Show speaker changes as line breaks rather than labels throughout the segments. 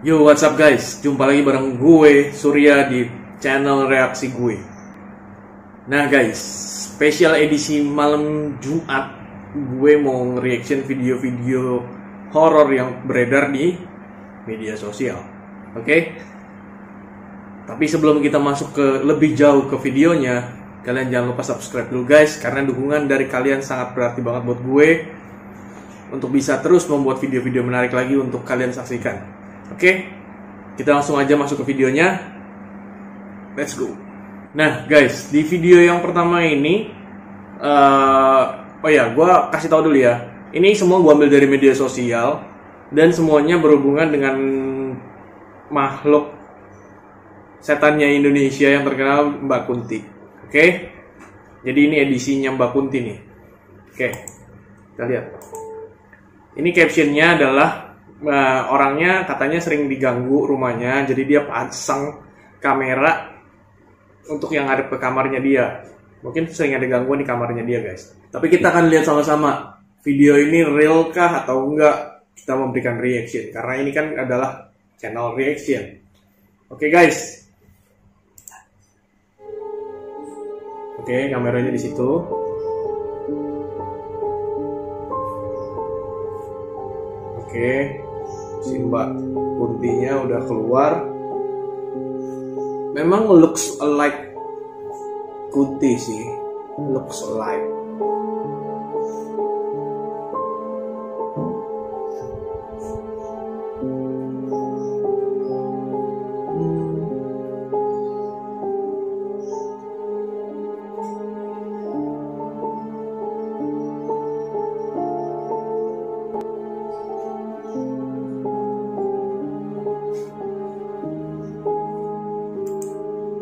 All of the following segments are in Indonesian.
Yo, what's up guys? Jumpa lagi bareng gue, Surya, di channel reaksi gue. Nah guys, special edisi malam Jumat, gue mau nge-reaction video-video horor yang beredar di media sosial. Oke? Tapi sebelum kita masuk ke lebih jauh ke videonya, kalian jangan lupa subscribe dulu guys, karena dukungan dari kalian sangat berarti banget buat gue untuk bisa terus membuat video-video menarik lagi untuk kalian saksikan. Oke, kita langsung aja masuk ke videonya. Let's go. Nah guys, di video yang pertama ini gue kasih tahu dulu ya. Ini semua gue ambil dari media sosial dan semuanya berhubungan dengan makhluk setannya Indonesia yang terkenal Mbak Kunti. Oke, jadi ini edisinya Mbak Kunti nih. Oke, kita lihat. Ini captionnya adalah orangnya katanya sering diganggu rumahnya, jadi dia pasang kamera untuk yang ada ke kamarnya dia. Mungkin sering ada gangguan di kamarnya dia guys. Tapi kita akan lihat sama-sama video ini real kah atau enggak. Kita memberikan reaction karena ini kan adalah channel reaction. Oke guys. Oke, kameranya di situ. Oke. Si Mbak Kuntinya udah keluar. Memang looks alike Kunti sih, looks alike.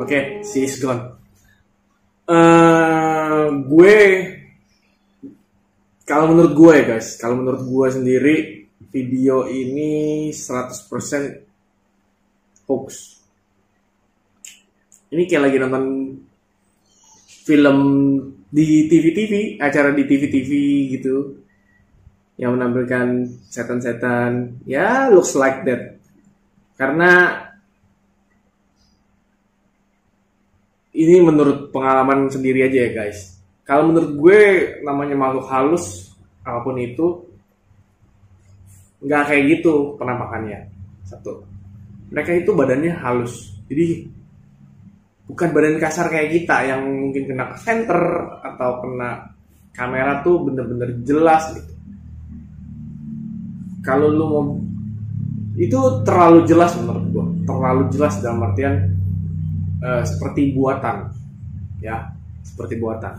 Oke, she's gone. Kalau menurut gue ya guys, kalau menurut gue sendiri, video ini 100% hoax. Ini kayak lagi nonton film di TV-TV, acara di TV-TV gitu, yang menampilkan setan-setan, ya looks like that. Karena ini menurut pengalaman sendiri aja ya guys. Kalau menurut gue namanya makhluk halus apapun itu nggak kayak gitu penampakannya. Satu, mereka itu badannya halus, jadi bukan badan kasar kayak kita yang mungkin kena senter atau kena kamera tuh bener-bener jelas gitu. Kalau lu mau, itu terlalu jelas menurut gue, terlalu jelas dalam artian seperti buatan, ya, seperti buatan.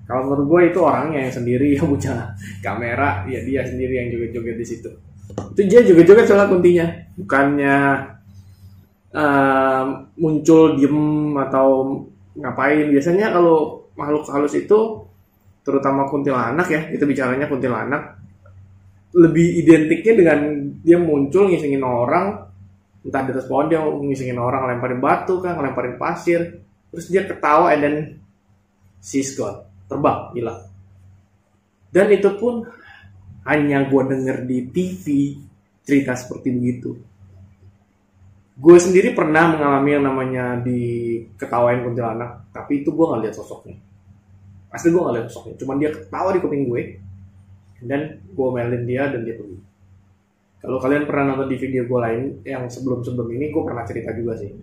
Kalau menurut gue itu orangnya yang sendiri yang punya kamera, ya dia sendiri yang joget-joget di situ. Itu dia joget-joget soal Kuntinya, bukannya muncul diem atau ngapain. Biasanya kalau makhluk halus itu, terutama kuntilanak ya, itu bicaranya kuntilanak, lebih identiknya dengan dia muncul ngisengin orang. Entah di atas pohon dia ngisengin orang, lemparin batu kan, lemparin pasir, terus dia ketawa and then she's gone, terbang, hilang. Dan itu pun hanya gue denger di TV cerita seperti begitu. Gue sendiri pernah mengalami yang namanya diketawain kuntilanak, tapi itu gue gak lihat sosoknya. Asli gue gak lihat sosoknya, cuman dia ketawa di kuping gue, dan gue melin dia dan dia pergi. Kalau kalian pernah nonton di video gue lain yang sebelum-sebelum ini, gue pernah cerita juga sih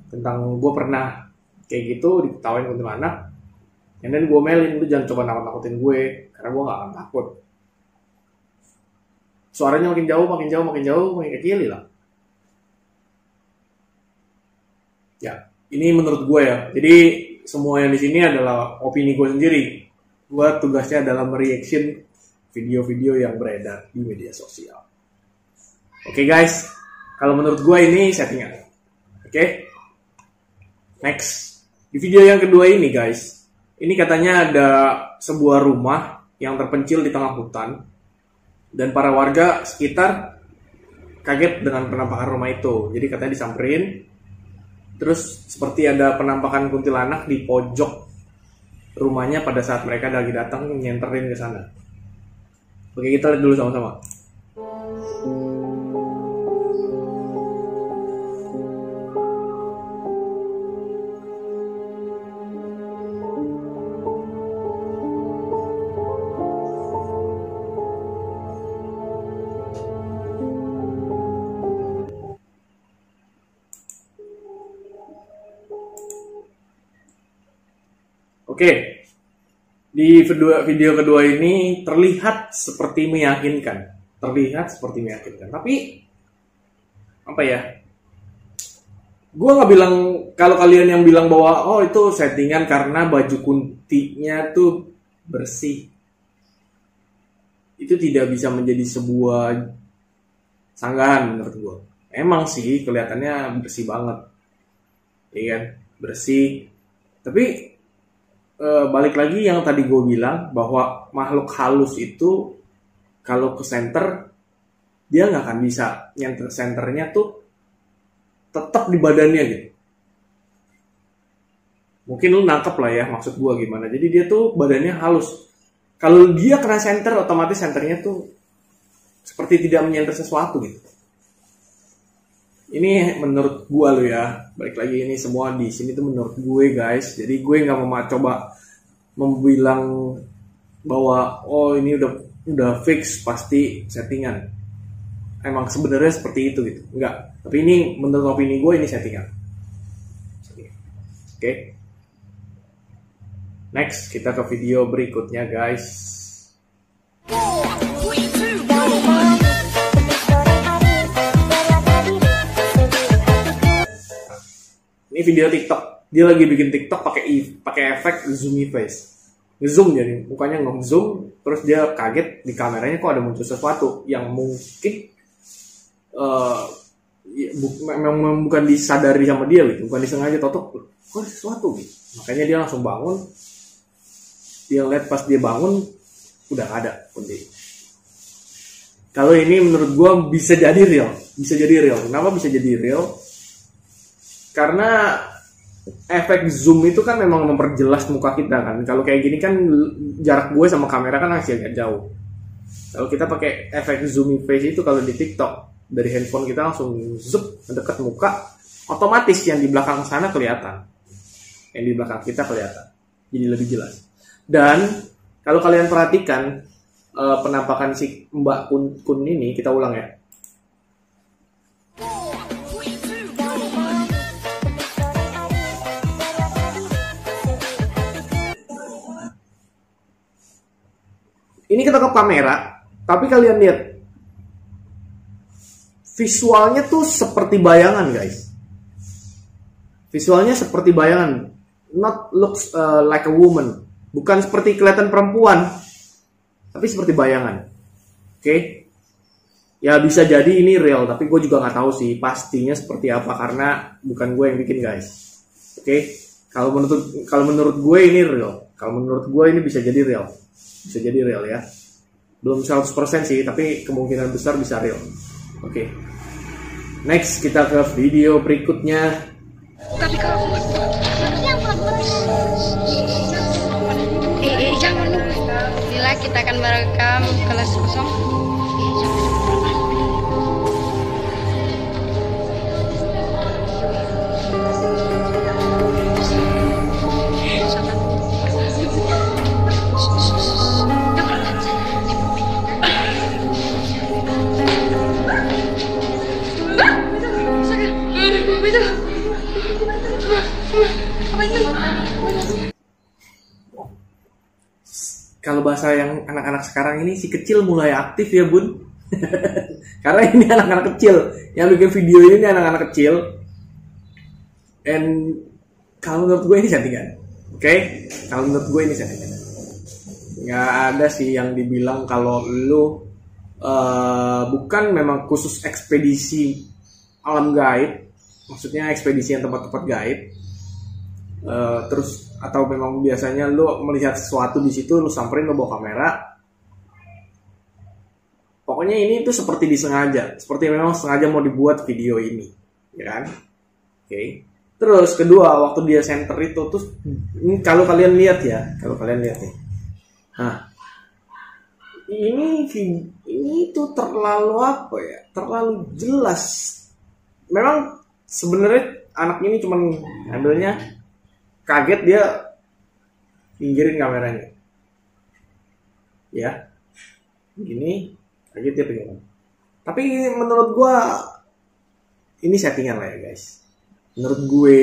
tentang gue pernah kayak gitu diketawain kuntilanak, and then gue melin, lu jangan coba nakut-nakutin gue karena gue gak akan takut. Suaranya makin jauh, makin kecil lah. Ya, ini menurut gue ya. Jadi semua yang di sini adalah opini gue sendiri. Gue tugasnya adalah mereaction video-video yang beredar di media sosial. Oke guys, kalau menurut gue ini settingan. Oke, next. Di video yang kedua ini guys, ini katanya ada sebuah rumah yang terpencil di tengah hutan, dan para warga sekitar kaget dengan penampakan rumah itu. Jadi katanya disamperin, terus seperti ada penampakan kuntilanak di pojok rumahnya pada saat mereka lagi datang nyenterin ke sana. Oke, kita lihat dulu sama-sama. Oke, di video kedua ini terlihat seperti meyakinkan. Tapi apa ya? Gue nggak bilang, kalau kalian yang bilang bahwa oh itu settingan karena baju kuntinya tuh bersih, itu tidak bisa menjadi sebuah sanggahan menurut gue. Emang sih kelihatannya bersih banget, iya kan? Bersih. Tapi balik lagi yang tadi gue bilang bahwa makhluk halus itu kalau ke center dia nggak akan bisa nyenter senternya tuh tetap di badannya gitu. Mungkin lu nangkep lah ya maksud gue gimana. Jadi dia tuh badannya halus. Kalau dia kena center, otomatis senternya tuh seperti tidak menyenter sesuatu gitu. Ini menurut gue lo ya. Balik lagi, ini semua di sini tuh menurut gue guys. Jadi gue nggak mau coba membilang bahwa oh ini udah fix pasti settingan. Emang sebenarnya seperti itu gitu. Enggak. Tapi ini menurut opini gue ini settingan. Oke. Next, kita ke video berikutnya guys. Ini video TikTok. Dia lagi bikin TikTok pakai efek zoomy face. Ngezoom jadi mukanya ngezoom, terus dia kaget di kameranya kok ada muncul sesuatu yang mungkin memang bukan disadari sama dia gitu, bukan disengaja, kok ada sesuatu gitu. Makanya dia langsung bangun. Dia lihat pas dia bangun udah gak ada kunti. Kalau ini menurut gue bisa jadi real. Kenapa bisa jadi real? Karena efek zoom itu kan memang memperjelas muka kita kan. Kalau kayak gini kan jarak gue sama kamera kan masih agak jauh. Kalau kita pakai efek zoomy face itu kalau di TikTok dari handphone kita langsung zup mendekat muka, otomatis yang di belakang sana kelihatan, yang di belakang kita kelihatan, jadi lebih jelas. Dan kalau kalian perhatikan penampakan si Mbak Kun ini, kita ulang ya. Ini kita ke kamera, tapi kalian lihat visualnya tuh seperti bayangan guys. Visualnya seperti bayangan, not looks like a woman, bukan seperti kelihatan perempuan, tapi seperti bayangan. Oke. Ya bisa jadi ini real, tapi gue juga nggak tahu sih pastinya seperti apa karena bukan gue yang bikin guys. Oke. Kalau menurut gue ini real, kalau menurut gue ini bisa jadi real. Bisa jadi real ya. Belum 100% sih, tapi kemungkinan besar bisa real. Oke. Next, kita ke video berikutnya.
Tapi kalau jangan lupa. Bila kita akan merekam kelas kosong.
Kalau bahasa yang anak-anak sekarang ini si kecil mulai aktif ya bun. Karena ini anak-anak kecil yang bikin video ini anak-anak kecil. And kalau menurut gue ini settingan. Oke? Kalau menurut gue ini settingan. Nggak ada sih yang dibilang kalau lu bukan memang khusus ekspedisi alam gaib. Maksudnya ekspedisi yang tempat-tempat gaib. Terus atau memang biasanya lu melihat sesuatu di situ, lu samperin, lu bawa kamera. Pokoknya ini tuh seperti disengaja, seperti memang sengaja mau dibuat video ini, ya kan? Oke. Terus kedua, waktu dia center itu tuh, kalau kalian lihat ya, nih. Nah, ini tuh terlalu apa ya? Terlalu jelas. Memang sebenarnya anak ini cuman ngambilnya kaget, dia pinggirin kameranya ya gini, kaget dia pinggirin. Tapi menurut gue ini settingan lah ya guys, menurut gue.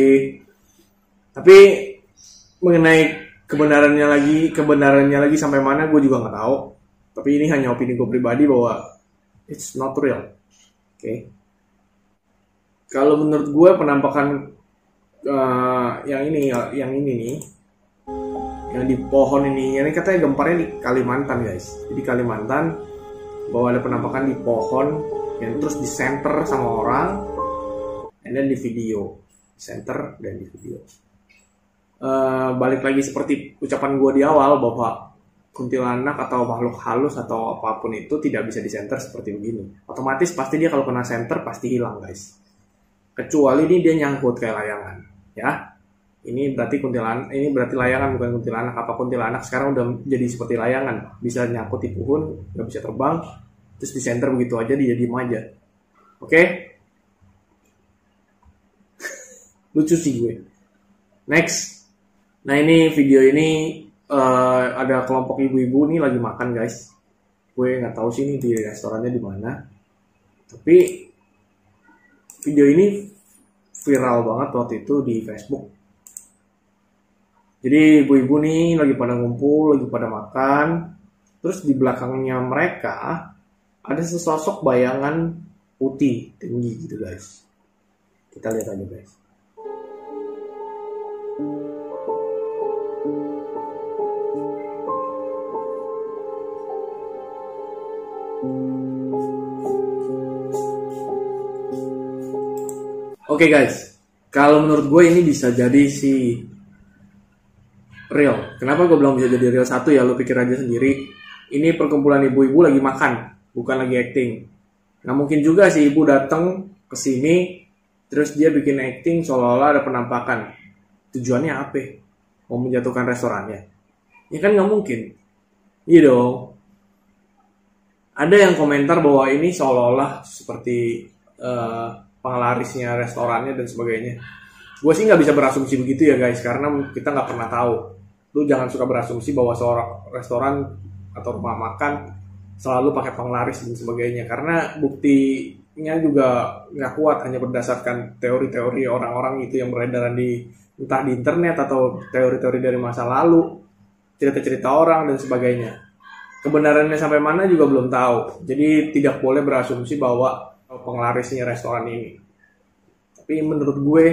Tapi mengenai kebenarannya lagi sampai mana gue juga nggak tahu. Tapi ini hanya opini gue pribadi bahwa it's not real. Oke. Kalau menurut gue penampakan yang ini nih, yang di pohon ini katanya gemparnya di Kalimantan guys. Jadi Kalimantan bahwa ada penampakan di pohon yang terus disenter sama orang, dan di video, center dan di video. Balik lagi seperti ucapan gue di awal bahwa kuntilanak atau makhluk halus atau apapun itu tidak bisa disenter seperti begini. Otomatis pasti dia kalau kena center pasti hilang guys. Kecuali ini dia nyangkut kayak layangan, ya. Ini berarti kuntilanak, ini berarti layangan bukan kuntilanak. Apa kuntilanak sekarang udah jadi seperti layangan, bisa nyangkut di pohon, nggak bisa terbang, terus di center begitu aja dia diem aja. Oke? Lucu sih gue. Next. Nah ini video ini ada kelompok ibu-ibu nih lagi makan guys. Gue nggak tahu sih ini di restorannya di mana. Tapi video ini viral banget waktu itu di Facebook. Jadi ibu-ibu nih lagi pada ngumpul, lagi pada makan. Terus di belakangnya mereka ada sesosok bayangan putih tinggi gitu guys. Kita lihat aja guys. Oke guys, kalau menurut gue ini bisa jadi si real. Kenapa gue bilang bisa jadi real? Satu ya, lo pikir aja sendiri. Ini perkumpulan ibu-ibu lagi makan, bukan lagi acting. Nggak mungkin juga si ibu datang ke sini, terus dia bikin acting seolah-olah ada penampakan. Tujuannya apa? Mau menjatuhkan restorannya? Ya kan nggak mungkin. Iya dong. Ada yang komentar bahwa ini seolah-olah seperti penglarisnya restorannya dan sebagainya. Gue sih nggak bisa berasumsi begitu ya guys, karena kita nggak pernah tahu. Lu jangan suka berasumsi bahwa seorang restoran atau rumah makan selalu pakai penglaris dan sebagainya, karena buktinya juga nggak kuat hanya berdasarkan teori-teori orang-orang itu yang beredaran di entah di internet atau teori-teori dari masa lalu, cerita-cerita orang dan sebagainya. Kebenarannya sampai mana juga belum tahu. Jadi tidak boleh berasumsi bahwa penglarisnya restoran ini. Tapi menurut gue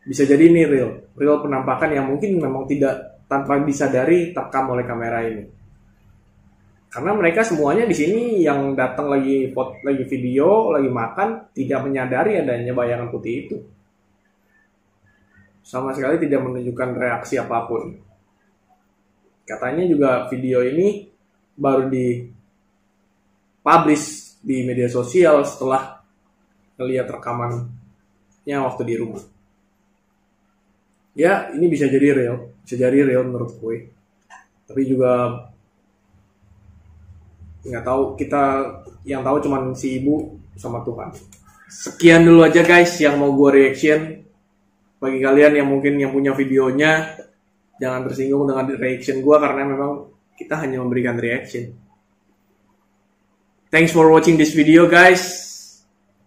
bisa jadi ini real penampakan yang mungkin memang tidak tanpa disadari terekam oleh kamera ini. Karena mereka semuanya di sini yang datang lagi video, lagi makan, tidak menyadari adanya bayangan putih itu. Sama sekali tidak menunjukkan reaksi apapun. Katanya juga video ini baru di-publish di media sosial setelah ngelihat rekamannya waktu di rumah. Ya, ini bisa jadi real menurut gue. Tapi juga nggak tahu, kita yang tahu cuman si ibu sama Tuhan. Sekian dulu aja guys yang mau gue reaction. Bagi kalian yang mungkin yang punya videonya, jangan tersinggung dengan reaction gue karena memang kita hanya memberikan reaction. Thanks for watching this video guys.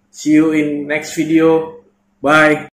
See you in next video. Bye.